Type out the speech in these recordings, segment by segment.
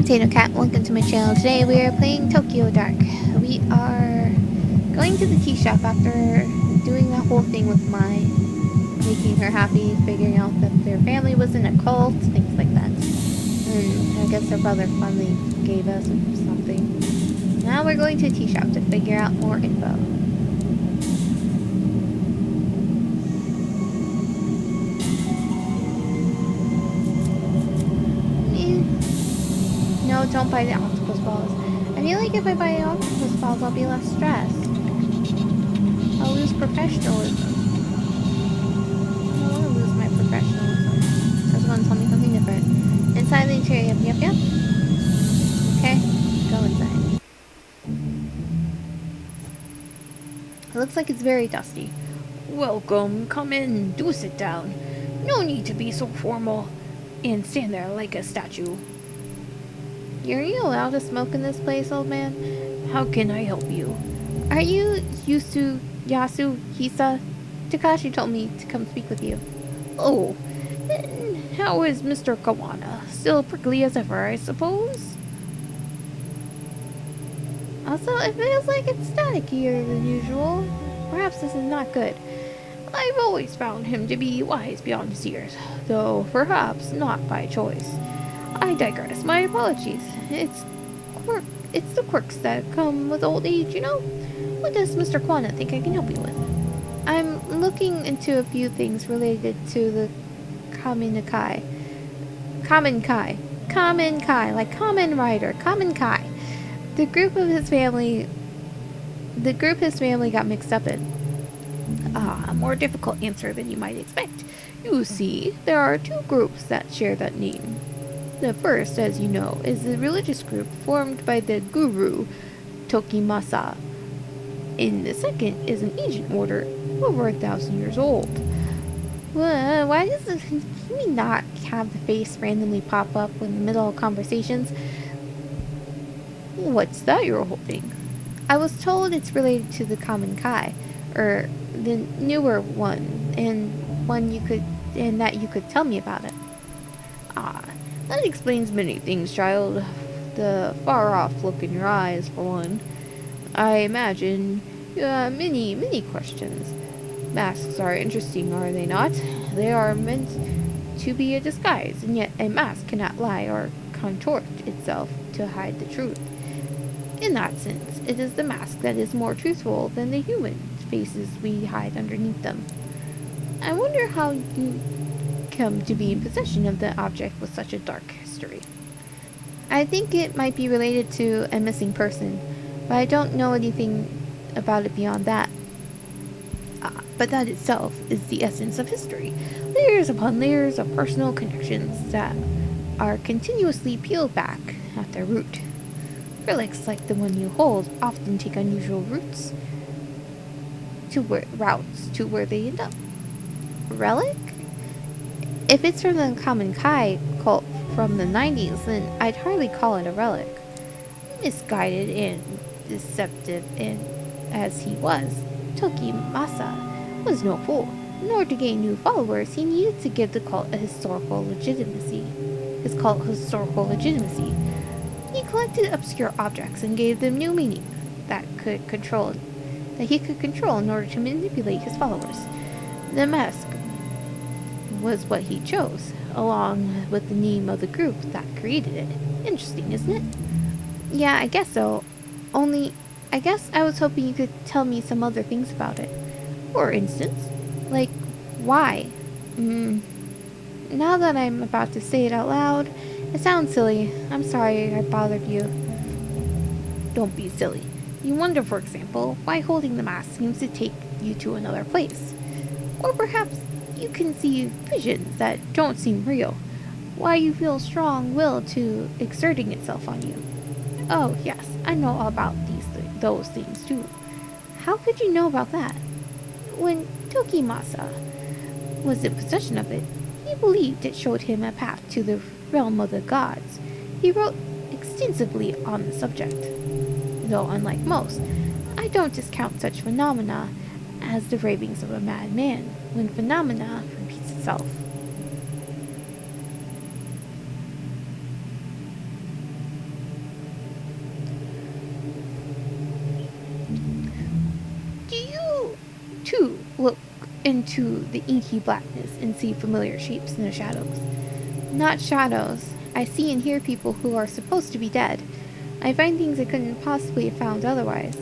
Potato Cat, welcome to my channel. Today we are playing Tokyo Dark. We are going to the tea shop after doing that whole thing with Mai, making her happy, figuring out that their family was in a cult, things like that. And I guess her brother finally gave us something. Now we're going to a tea shop to figure out more info. No, don't buy the octopus balls. I feel like if I buy the octopus balls, I'll be less stressed. I'll lose professionalism. I don't want to lose my professionalism. Just want to tell me something different. Inside the interior, yep. Okay, go inside. It looks like it's very dusty. Welcome, come in, do sit down. No need to be so formal and stand there like a statue. Are you allowed to smoke in this place, old man? How can I help you? Are you Yasu Hisa? Takashi told me to come speak with you. Oh, and how is Mr. Kawana? Still prickly as ever, I suppose? Also, it feels like it's statikier than usual. Perhaps this is not good. I've always found him to be wise beyond his years, though perhaps not by choice. I digress. My apologies. It's the quirks that come with old age, you know? What does Mr. Kwana think I can help you with? I'm looking into a few things related to the Kamenkai. Kamenkai, like Kamen Rider. Kamenkai. The group his family got mixed up in. A more difficult answer than you might expect. You see, there are two groups that share that name. The first, as you know, is a religious group formed by the guru, Tokimasa. And the second is an ancient order, over 1,000 years old. Why does he not have the face randomly pop up in the middle of conversations? What's that you're holding? I was told it's related to the Kamenkai, or the newer one, and that you could tell me about it. That explains many things, child. The far-off look in your eyes, for one. I imagine you have many questions. Masks are interesting, are they not? They are meant to be a disguise, and yet a mask cannot lie or contort itself to hide the truth. In that sense, it is the mask that is more truthful than the human faces we hide underneath them. I wonder how you come to be in possession of the object with such a dark history. I think it might be related to a missing person, but I don't know anything about it beyond that. But that itself is the essence of history. Layers upon layers of personal connections that are continuously peeled back at their root. Relics like the one you hold often take unusual routes to where they end up. Relic? If it's from the Kamenkai cult from the 90s, then I'd hardly call it a relic. Misguided and deceptive as he was, Tokimasa was no fool. In order to gain new followers, he needed to give the cult a historical legitimacy. He collected obscure objects and gave them new meaning that he could control in order to manipulate his followers. The mask was what he chose, along with the name of the group that created it. Interesting, isn't it? Yeah, I guess so. Only, I guess I was hoping you could tell me some other things about it. For instance? Like, why? Now that I'm about to say it out loud, it sounds silly. I'm sorry I bothered you. Don't be silly. You wonder, for example, why holding the mask seems to take you to another place. Or perhaps you can see visions that don't seem real. Why you feel strong will to exerting itself on you. Oh yes, I know all about those things too. How could you know about that? When Tokimasa was in possession of it, he believed it showed him a path to the realm of the gods. He wrote extensively on the subject. Though unlike most, I don't discount such phenomena as the ravings of a madman when phenomena repeats itself. into the inky blackness and see familiar shapes in the shadows. Not shadows. I see and hear people who are supposed to be dead. I find things I couldn't possibly have found otherwise.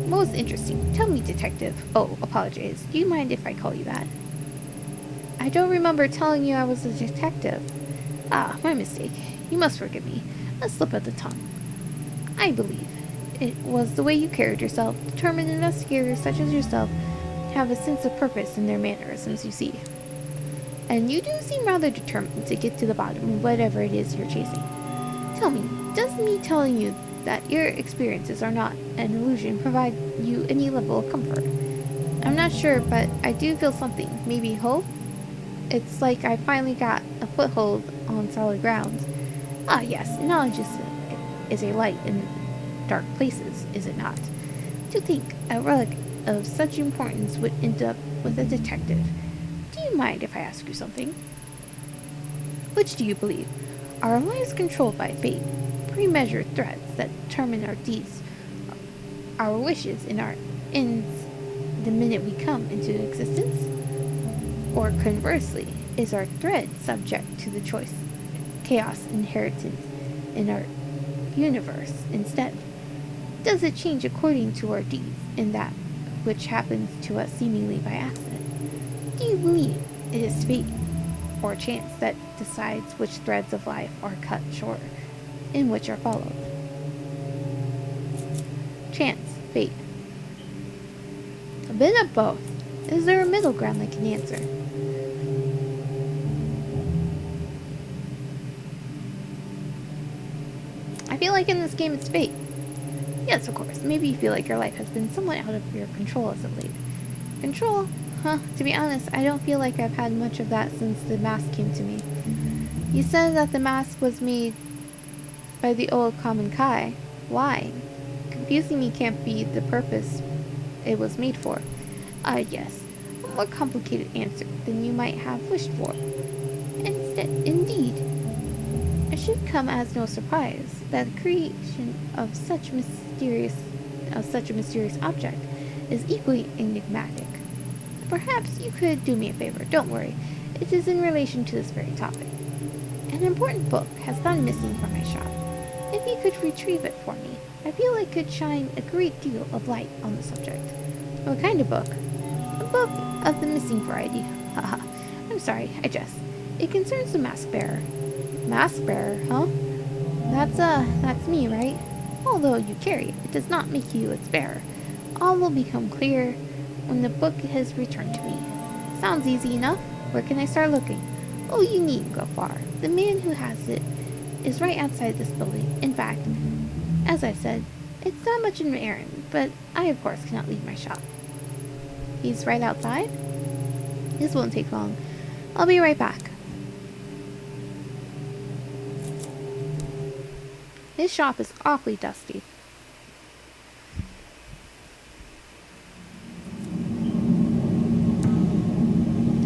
Most interesting. Tell me, Detective. Oh, apologize. Do you mind if I call you that? I don't remember telling you I was a detective. Ah, my mistake. You must forgive me. A slip of the tongue. I believe it was the way you carried yourself. Determined investigators such as yourself have a sense of purpose in their mannerisms, you see. And you do seem rather determined to get to the bottom of whatever it is you're chasing. Tell me, does me telling you that your experiences are not an illusion provide you any level of comfort? I'm not sure, but I do feel something. Maybe hope? It's like I finally got a foothold on solid ground. Ah, yes, knowledge is a light in dark places, is it not? To think a relic of such importance would end up with a detective. Do you mind if I ask you something? Which do you believe? Are our lives controlled by fate, pre-measured threads that determine our deeds, our wishes, and our ends the minute we come into existence? Or conversely, is our thread subject to the choice, chaos inheritance in our universe instead? Does it change according to our deeds in that which happens to us seemingly by accident? Do you believe it is fate or chance that decides which threads of life are cut short and which are followed? Chance, fate. A bit of both. Is there a middle ground I can answer? I feel like in this game it's fate. Yes, of course. Maybe you feel like your life has been somewhat out of your control as of late. Control? Huh, to be honest, I don't feel like I've had much of that since the mask came to me. You said that the mask was made by the old Kamenkai. Why? Confusing me can't be the purpose it was made for. Yes. A more complicated answer than you might have wished for. Indeed, it should come as no surprise that the creation of such a mysterious object is equally enigmatic. Perhaps you could do me a favor. Don't worry. It is in relation to this very topic. An important book has gone missing from my shop. If you could retrieve it for me, I feel it could shine a great deal of light on the subject. What kind of book? A book of the missing variety. Haha. I'm sorry, I jest. It concerns the mask bearer. Mask bearer, huh? That's me, right? Although you carry it, it does not make you its bearer. All will become clear when the book has returned to me. Sounds easy enough. Where can I start looking? Oh, you needn't go far. The man who has it is right outside this building. In fact, as I said, it's not much of an errand, but I of course cannot leave my shop. He's right outside? This won't take long. I'll be right back. His shop is awfully dusty.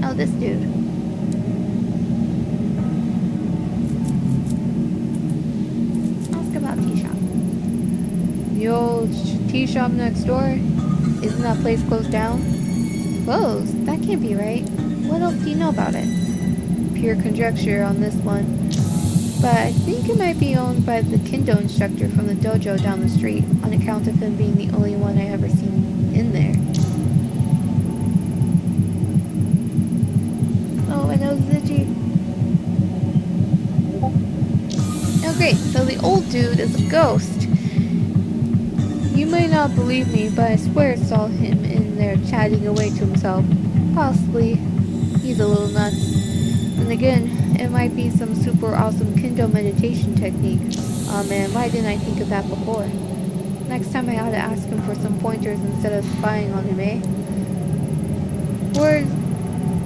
Oh, this dude. Ask about tea shop. The old tea shop next door? Isn't that place closed down? Closed? That can't be right. What else do you know about it? Pure conjecture on this one. But I think it might be owned by the kendo instructor from the dojo down the street, on account of him being the only one I ever seen in there. Oh, my nose is itchy. Oh great, so the old dude is a ghost. You might not believe me, but I swear I saw him in there chatting away to himself. Possibly, he's a little nuts. And again, it might be some super awesome kendo meditation technique. Oh man, why didn't I think of that before? Next time I ought to ask him for some pointers instead of spying on him, eh? Word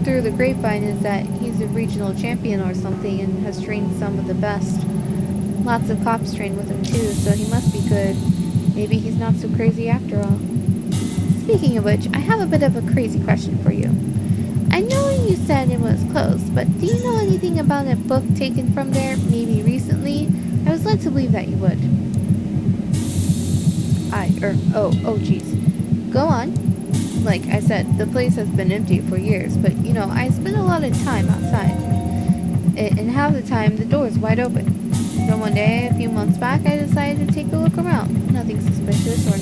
through the grapevine is that he's a regional champion or something and has trained some of the best. Lots of cops train with him too, so he must be good. Maybe he's not so crazy after all. Speaking of which, I have a bit of a crazy question for you. I know you said it was closed, but do you know anything about a book taken from there, maybe recently? I was led to believe that you would. Oh geez. Go on. Like I said, the place has been empty for years, but you know, I spend a lot of time outside. And half the time, the door is wide open. So one day, a few months back, I decided to take a look around. Nothing suspicious or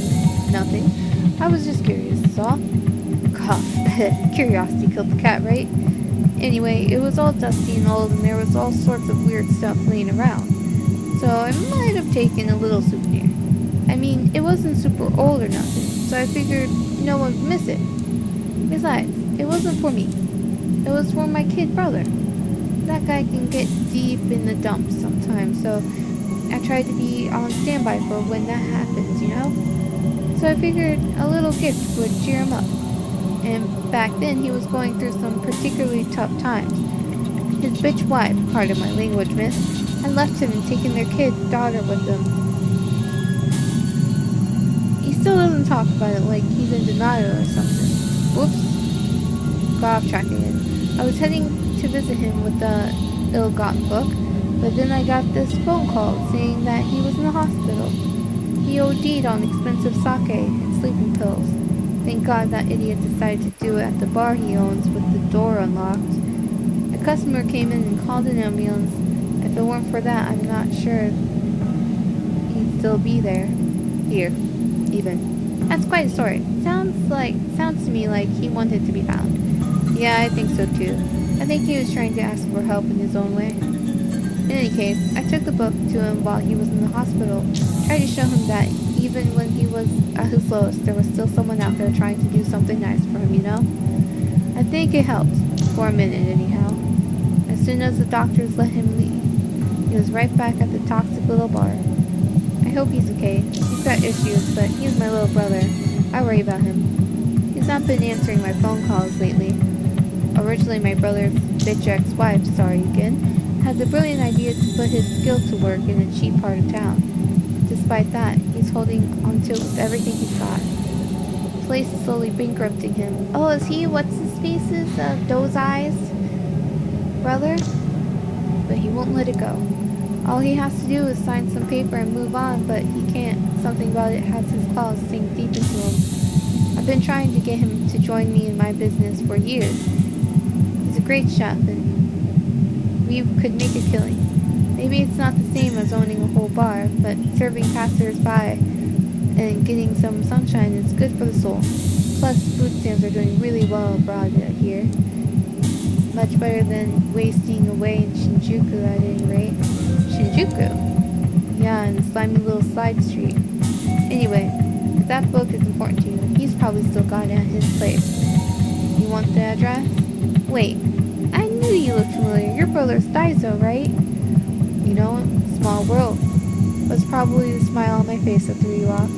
nothing. I was just curious, that's all. Cough. Curiosity killed the cat, right? Anyway, it was all dusty and old, and there was all sorts of weird stuff laying around. So I might have taken a little souvenir. I mean, it wasn't super old or nothing, so I figured no one would miss it. Besides, it wasn't for me. It was for my kid brother. That guy can get deep in the dumps sometimes, so I tried to be on standby for when that happens, you know? So I figured a little gift would cheer him up. And back then he was going through some particularly tough times. His bitch wife, pardon my language, miss, had left him and taken their kid daughter with them. He still doesn't talk about it like he's in denial or something. Whoops. Got off track again. I was heading to visit him with the ill-gotten book, but then I got this phone call saying that he was in the hospital. He OD'd on expensive sake and sleeping pills. Thank God that idiot decided to do it at the bar he owns with the door unlocked. A customer came in and called an ambulance. If it weren't for that, I'm not sure he'd still be there. Here, even. That's quite a story. Sounds to me like he wanted to be found. Yeah, I think so too. I think he was trying to ask for help in his own way. In any case, I took the book to him while he was in the hospital. Tried to show him that even when he was at his lowest, there was still someone out there trying to do something nice for him, you know? I think it helped. For a minute, anyhow. As soon as the doctors let him leave, he was right back at the toxic little bar. I hope he's okay. He's got issues, but he's my little brother. I worry about him. He's not been answering my phone calls lately. Originally, my brother's bitch ex-wife, sorry again, had the brilliant idea to put his skill to work in a cheap part of town. Despite that, he's holding onto it with everything he's got. The place is slowly bankrupting him. Oh, is he what's his face's those eyes brother? But he won't let it go. All he has to do is sign some paper and move on, but he can't. Something about it has his claws sink deep into him. I've been trying to get him to join me in my business for years. He's a great chef, and we could make a killing. Maybe it's not the same as owning a whole bar, but serving passers-by and getting some sunshine is good for the soul. Plus, food stands are doing really well abroad here. Much better than wasting away in Shinjuku at any rate. Shinjuku? Yeah, in the slimy little side street. Anyway, if that book is important to you, he's probably still got it at his place. You want the address? Wait, I knew you looked familiar. Your brother's Daiso, right? You know, small world. Was probably the smile on my face that threw you off.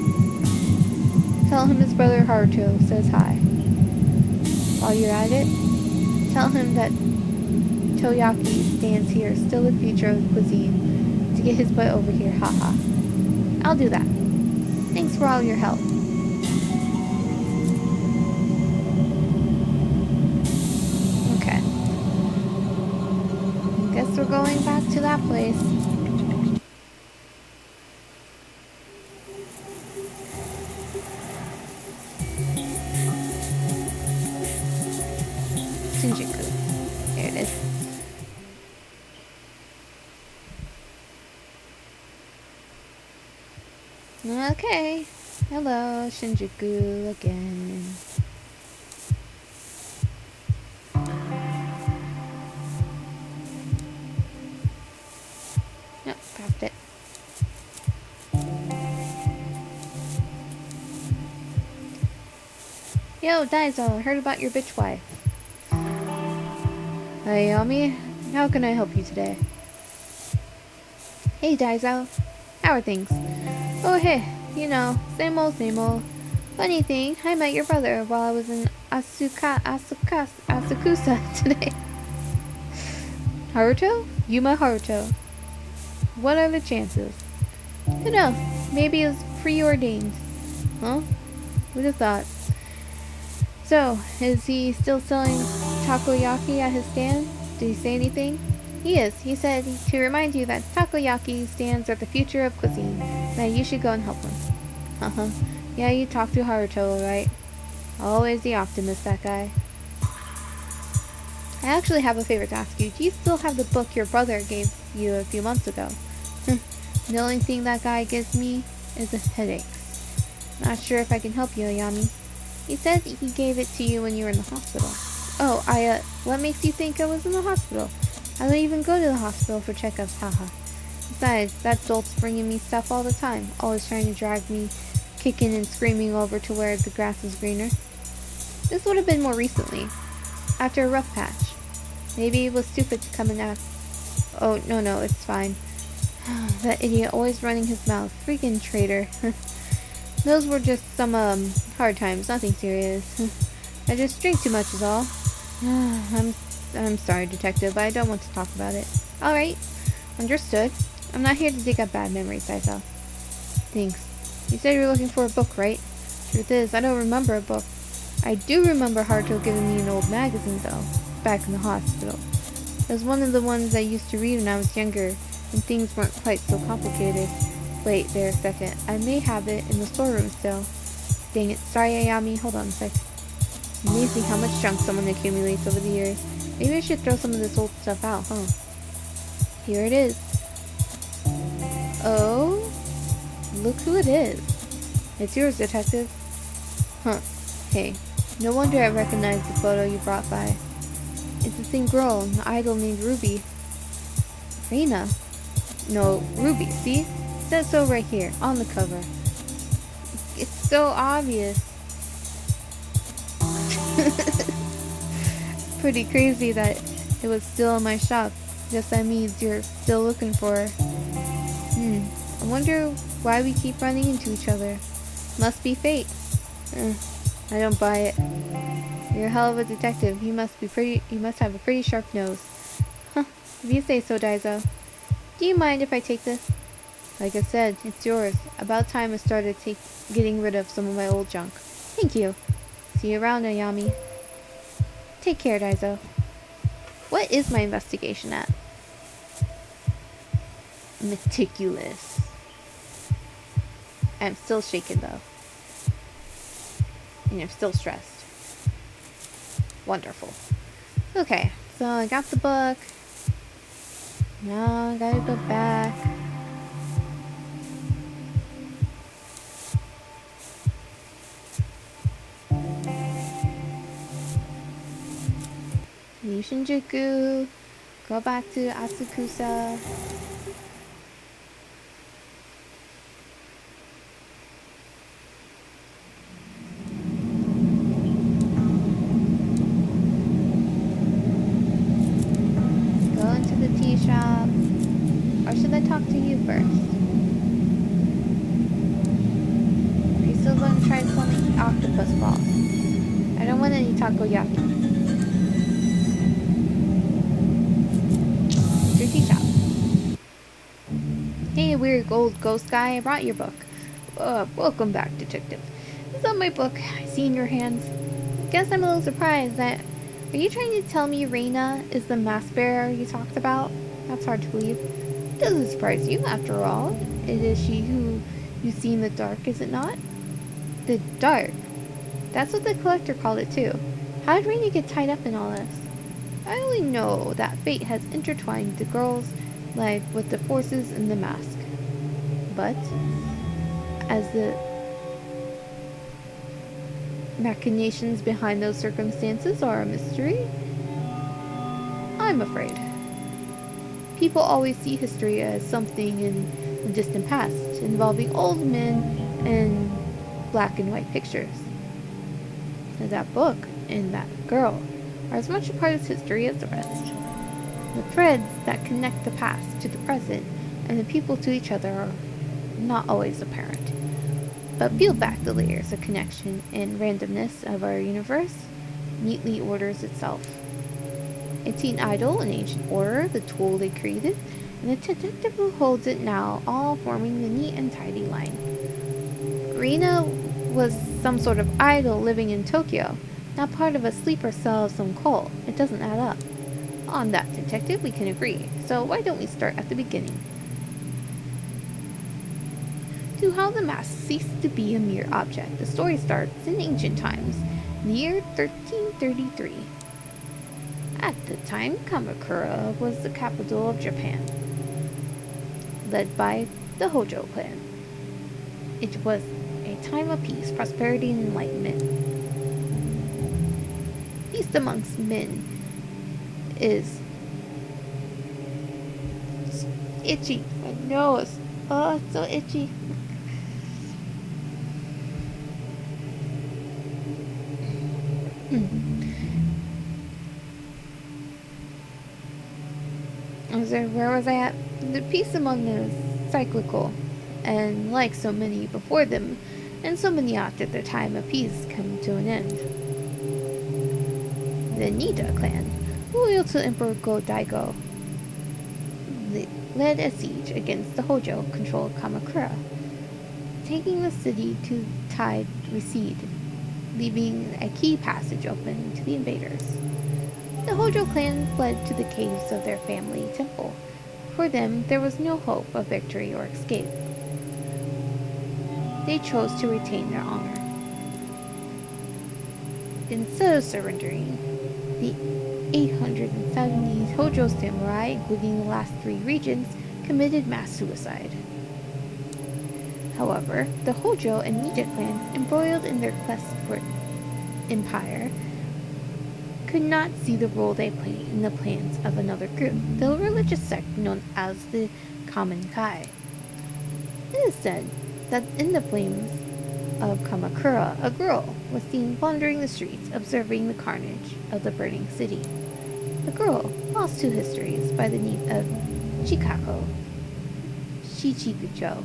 Tell him his brother Haruto says hi. While you're at it, tell him that Toyaki stands here, still the future of the cuisine, to get his butt over here, haha. I'll do that. Thanks for all your help. Okay. Guess we're going back to that place. Shinjuku. There it is. Okay. Hello, Shinjuku again. Nope, passed it. Yo, Daiso, I heard about your bitch wife. Hey, Yami. How can I help you today? Hey, Daiso. How are things? Oh, hey. You know, same old, same old. Funny thing, I met your brother while I was in Asakusa today. Haruto? You met Haruto. What are the chances? Who knows? Maybe it's preordained. Huh? Who'd have thought? So, is he still selling takoyaki at his stand? Did he say anything? He is. He said to remind you that takoyaki stands are the future of cuisine. That you should go and help him. Uh-huh. Yeah, you talked to Haruto, right? Always the optimist, that guy. I actually have a favor to ask you. Do you still have the book your brother gave you a few months ago? The only thing that guy gives me is a headache. Not sure if I can help you, Ayami. He said he gave it to you when you were in the hospital. Oh, what makes you think I was in the hospital? I don't even go to the hospital for checkups, haha. Besides, that dolt's bringing me stuff all the time, always trying to drag me, kicking and screaming over to where the grass is greener. This would have been more recently, after a rough patch. Maybe it was stupid to come and ask. Oh, no, it's fine. That idiot always running his mouth. Freaking traitor. Those were just some, hard times, nothing serious. I just drink too much is all. I'm sorry, Detective, I don't want to talk about it. Alright, understood. I'm not here to dig up bad memories, Aizo. Thanks. You said you were looking for a book, right? Truth is, I don't remember a book. I do remember Haruto giving me an old magazine, though, back in the hospital. It was one of the ones I used to read when I was younger, and things weren't quite so complicated. Wait there a second. I may have it in the storeroom still. Dang it. Sorry, Ayami. Hold on a sec. Amazing how much junk someone accumulates over the years. Maybe I should throw some of this old stuff out, huh? Here it is. Oh? Look who it is. It's yours, Detective. Huh. Hey. No wonder I recognize the photo you brought by. It's the same girl, an idol named Ruby. Reina? No, Ruby, see? It says so right here, on the cover. It's so obvious. Pretty crazy that it was still in my shop. Guess that means you're still looking for her. I wonder why we keep running into each other. Must be fate. I don't buy it. You're a hell of a detective. You must have a pretty sharp nose. Huh, if you say so, Daizo. Do you mind if I take this? Like I said, it's yours. About time I started getting rid of some of my old junk. Thank you. See you around, Ayami. Take care, Daizo. What is my investigation at? Meticulous. I'm still shaken, though. And I'm still stressed. Wonderful. Okay, so I got the book. Now I gotta go back. Leave Shinjuku. Go back to Asakusa. Go into the tea shop. Or should I talk to you first? Are you still going to try to sell me octopus balls? I don't want any takoyaki. It's your tea shop. Hey, weird old ghost guy, I brought your book. Welcome back, Detective. Is that my book I see in your hands? Guess I'm a little surprised that... Are you trying to tell me Reina is the mask bearer you talked about? That's hard to believe. It doesn't surprise you, after all. It is she who you see in the dark, is it not? The dark? That's what the collector called it too. How did Reina get tied up in all this? I only know that fate has intertwined the girl's life with the forces in the mask. But, as the machinations behind those circumstances are a mystery, I'm afraid. People always see history as something in the distant past, involving old men and black and white pictures. That book and that girl are as much a part of history as the rest. The threads that connect the past to the present and the people to each other are not always apparent. But peel back the layers of connection and randomness of our universe neatly orders itself. A teen idol, an ancient order, the tool they created, and the detective who holds it now, all forming the neat and tidy line. Rina was some sort of idol living in Tokyo, not part of a sleeper cell of some cult. It doesn't add up. On that, Detective, we can agree. So why don't we start at the beginning? To how the mask ceased to be a mere object. The story starts in ancient times, The year 1333. At the time, Kamakura was the capital of Japan, led by the Hojo clan. It was a time of peace, prosperity, and enlightenment. Peace amongst men is itchy. My nose. Oh, it's so itchy. Where was I at? The peace among them is cyclical, and like so many before them, and so many after their time of peace come to an end. The Nida clan, loyal to Emperor Go-Daigo, led a siege against the Hojo-controlled Kamakura, taking the city to the tide recede, leaving a key passage open to the invaders. The Hojo clan fled to the caves of their family temple. For them, there was no hope of victory or escape. They chose to retain their honor. Instead of surrendering, the 870 Hojo samurai, including the last 3 regents, committed mass suicide. However, the Hojo and Nija clans, embroiled in their quest for empire, could not see the role they played in the plans of another group, the religious sect known as the Kamenkai. It is said that in the flames of Kamakura, a girl was seen wandering the streets, observing the carnage of the burning city. The girl, lost to history, is by the name of Chikako Shichigucho,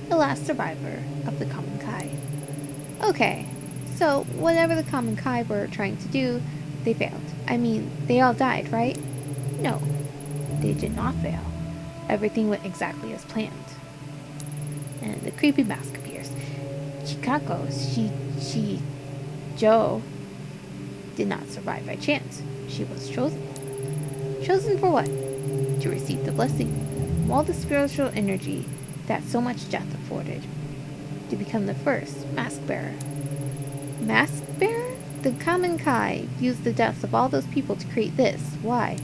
the last survivor of the Kamenkai. Okay, so whatever the Kamenkai were trying to do, they failed. I mean, they all died, right? No, they did not fail. Everything went exactly as planned. And the creepy mask appears. Chikako Joe did not survive by chance. She was chosen. Chosen for what? To receive the blessing, all the spiritual energy that so much death afforded. To become the first mask bearer. Mask bearer? The Kamenkai used the deaths of all those people to create this. Why?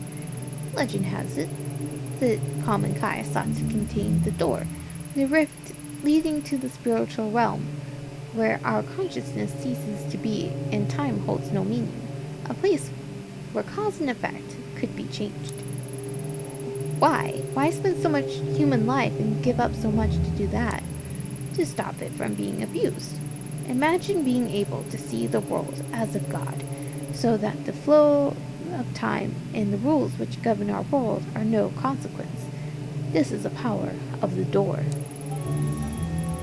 Legend has it, the Kamenkai sought to contain the door, the rift leading to the spiritual realm, where our consciousness ceases to be and time holds no meaning, a place where cause and effect could be changed. Why? Why spend so much human life and give up so much to do that? To stop it from being abused. Imagine being able to see the world as a god, so that the flow of time and the rules which govern our world are no consequence. This is the power of the door.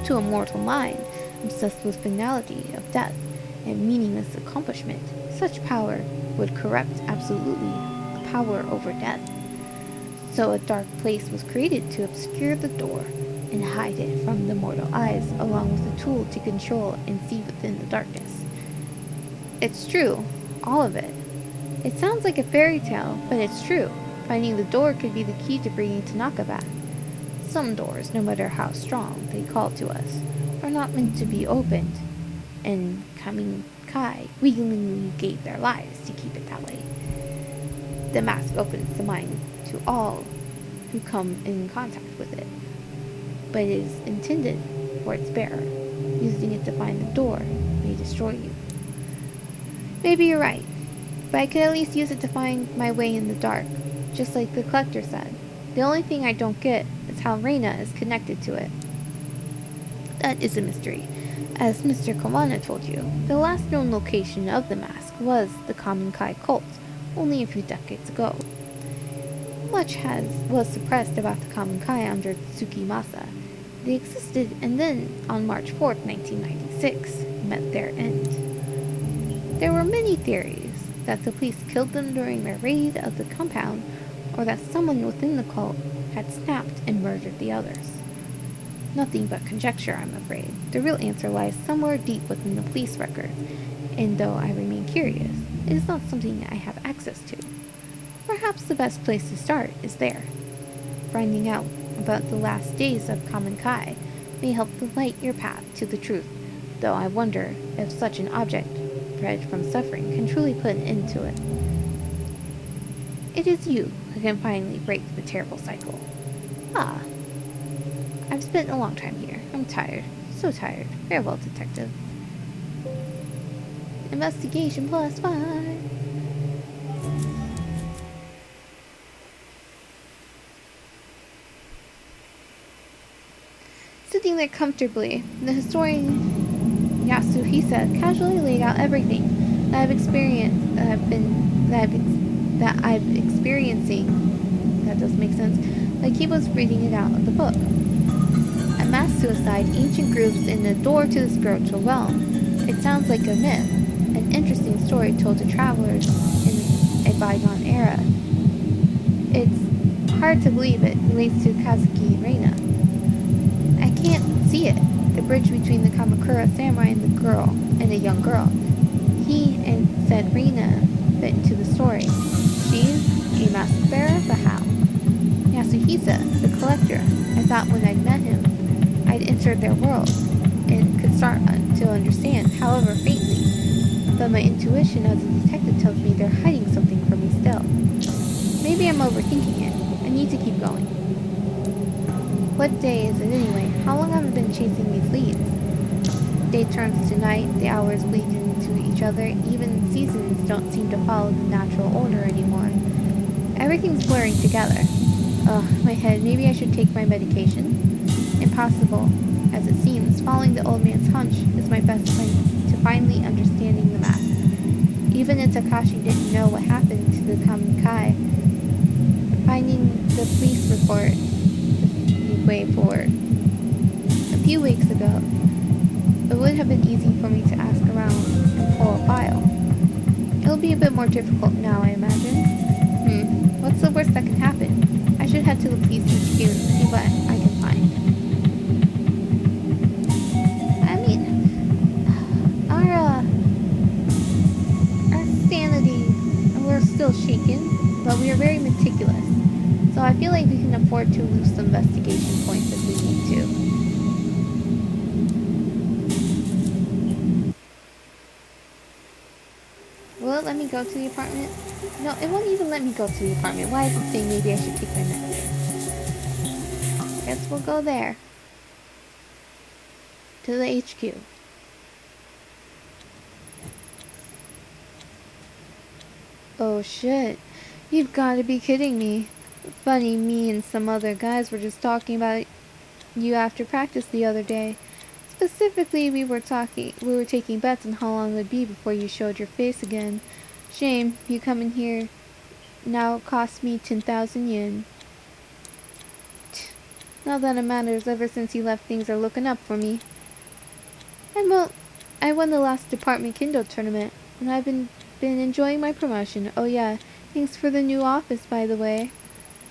To a mortal mind, obsessed with finality of death and meaningless accomplishment, such power would corrupt absolutely the power over death. So a dark place was created to obscure the door and hide it from the mortal eyes, along with a tool to control and see within the darkness. It's true, all of it. It sounds like a fairy tale, but it's true. Finding the door could be the key to bringing Tanaka back. Some doors, no matter how strong they call to us, are not meant to be opened, and Kamenkai willingly gave their lives to keep it that way. The mask opens the mind to all who come in contact with it, but it is intended for its bearer. Using it to find the door may destroy you. Maybe you're right, but I could at least use it to find my way in the dark, just like the collector said. The only thing I don't get is how Reina is connected to it. That is a mystery. As Mr. Kawana told you, the last known location of the mask was the Kamenkai cult, only a few decades ago. Much was suppressed about the Kamenkai under Tsukimasa. They existed and then, on March 4th, 1996, met their end. There were many theories that the police killed them during their raid of the compound, or that someone within the cult had snapped and murdered the others. Nothing but conjecture, I'm afraid. The real answer lies somewhere deep within the police records, and though I remain curious, it is not something I have access to. Perhaps the best place to start is there. Finding out about the last days of Kamenkai may help to light your path to the truth. though I wonder if such an object, bred from suffering, can truly put an end to it. It is you who can finally break the terrible cycle. Ah, I've spent a long time here. I'm tired. So tired. Farewell, detective. Investigation +5. Sitting there comfortably, the historian Yasuhisa casually laid out everything that I've experienced, that I've experiencing. That does make sense. Like he was reading it out of the book. A mass suicide, ancient groups, and the door to the spiritual realm. It sounds like a myth, an interesting story told to travelers in a bygone era. It's hard to believe it relates to Kazuki Reina. I can't see it. The bridge between the Kamakura samurai and the young girl. He and said Reina fit into the story. She's a mask bearer, but how? Yasuhisa, the collector. I thought when I'd met him, I'd entered their world and could start to understand, however faintly. But my intuition as a detective tells me they're hiding something from me still. Maybe I'm overthinking it. I need to keep going. What day is it anyway? How long have I been chasing these leads? Day turns to night, the hours bleed into each other, even seasons don't seem to follow the natural order anymore. Everything's blurring together. Ugh, my head, maybe I should take my medication? Impossible as it seems, following the old man's hunch is my best link to finally understanding the math. Even if Takashi didn't know what happened to the Kamenkai, finding the police report the way forward. A few weeks ago, it would have been easy for me to ask around and pull a file. It'll be a bit more difficult now, I imagine. What's the worst that can happen? I should head to the police HQ and see what I can find. I mean, our sanity, we're still shaken, but we are very meticulous. So I feel like we can afford to lose some investigation points if we need to. Will it let me go to the apartment? No, it won't even let me go to the apartment. Why is it saying maybe I should take my medicine? Guess we'll go there. To the HQ. Oh shit. You've gotta be kidding me. Funny, me and some other guys were just talking about you after practice the other day. Specifically, we were taking bets on how long it would be before you showed your face again. Shame, you coming here now cost me 10,000 yen. Not that it matters, ever since you left things are looking up for me. I won the last department kendo tournament, and I've been enjoying my promotion. Oh yeah, thanks for the new office, by the way.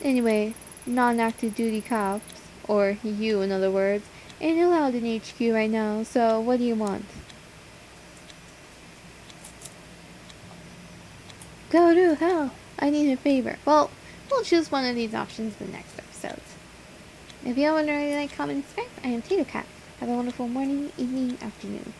Anyway, non-active duty cops, or you in other words, ain't allowed in HQ right now, so what do you want? Go to hell! I need a favor. Well, we'll choose one of these options in the next episode. If you haven't already liked, comment, and subscribe, I am Tato Cat. Have a wonderful morning, evening, afternoon.